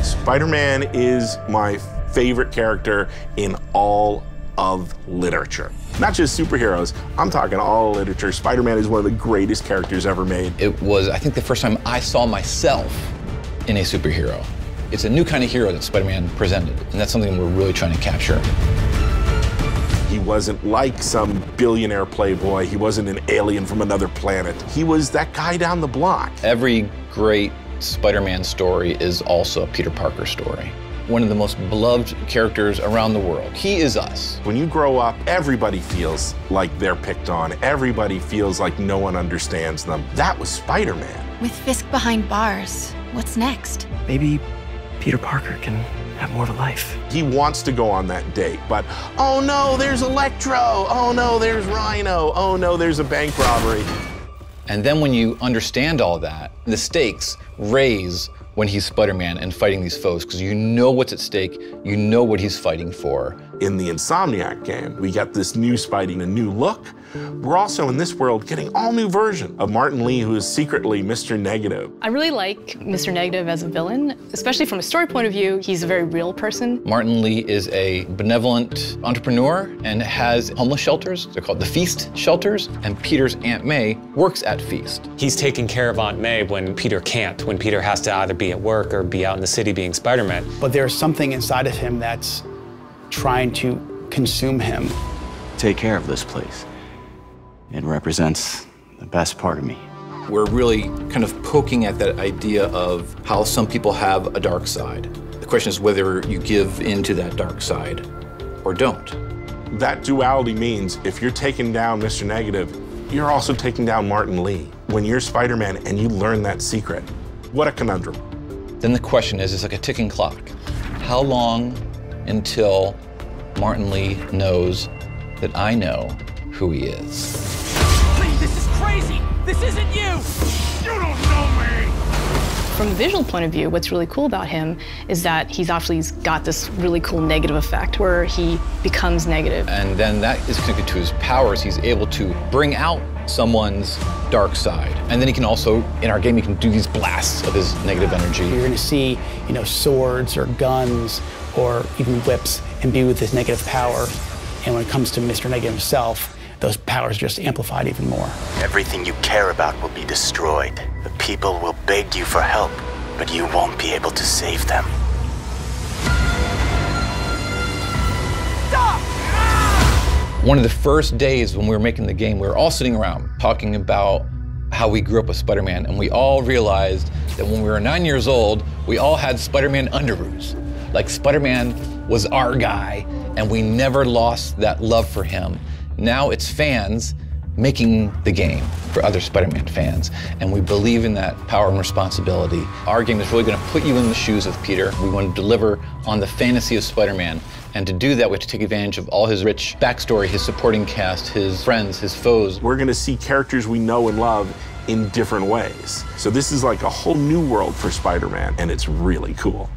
Spider-Man is my favorite character in all of literature. Not just superheroes, I'm talking all literature. Spider-Man is one of the greatest characters ever made. It was, I think, the first time I saw myself in a superhero. It's a new kind of hero that Spider-Man presented, and that's something we're really trying to capture. He wasn't like some billionaire playboy. He wasn't an alien from another planet. He was that guy down the block. Every great Spider-Man story is also a Peter Parker story. One of the most beloved characters around the world. He is us. When you grow up, everybody feels like they're picked on. Everybody feels like no one understands them. That was Spider-Man. With Fisk behind bars, what's next? Maybe Peter Parker can have more of a life. He wants to go on that date, but oh no, there's Electro. Oh no, there's Rhino. Oh no, there's a bank robbery. And then when you understand all that, the stakes raise when he's Spider-Man and fighting these foes, because you know what's at stake, you know what he's fighting for. In the Insomniac game, we got this new Spidey, a new look. We're also in this world getting all new version of Martin Lee, who is secretly Mr. Negative. I really like Mr. Negative as a villain, especially from a story point of view. He's a very real person. Martin Lee is a benevolent entrepreneur and has homeless shelters. They're called the Feast shelters, and Peter's Aunt May works at Feast. He's taking care of Aunt May when Peter can't, when Peter has to either be at work or be out in the city being Spider-Man. But there's something inside of him that's trying to consume him. Take care of this place. It represents the best part of me. We're really kind of poking at that idea of how some people have a dark side. The question is whether you give into that dark side or don't. That duality means if you're taking down Mr. Negative, you're also taking down Martin Lee. When you're Spider-Man and you learn that secret, what a conundrum. Then the question is, it's like a ticking clock. How long until Martin Lee knows that I know who he is? Please, this is crazy! This isn't you! You don't know me! From a visual point of view, what's really cool about him is that he's actually got this really cool negative effect where he becomes negative. And then that is connected to his powers. He's able to bring out someone's dark side. And then he can also, in our game, he can do these blasts of his negative energy. You're gonna see, swords or guns or even whips imbued with this negative power. And when it comes to Mr. Negative himself, those powers are just amplified even more. Everything you care about will be destroyed. The people will beg you for help, but you won't be able to save them. Stop! One of the first days when we were making the game, we were all sitting around talking about how we grew up with Spider-Man, and we all realized that when we were 9 years old, we all had Spider-Man underoos. Like Spider-Man was our guy, and we never lost that love for him. Now it's fans making the game for other Spider-Man fans, and we believe in that power and responsibility. Our game is really going to put you in the shoes of Peter. We want to deliver on the fantasy of Spider-Man, and to do that, we have to take advantage of all his rich backstory, his supporting cast, his friends, his foes. We're going to see characters we know and love in different ways. So this is like a whole new world for Spider-Man, and it's really cool.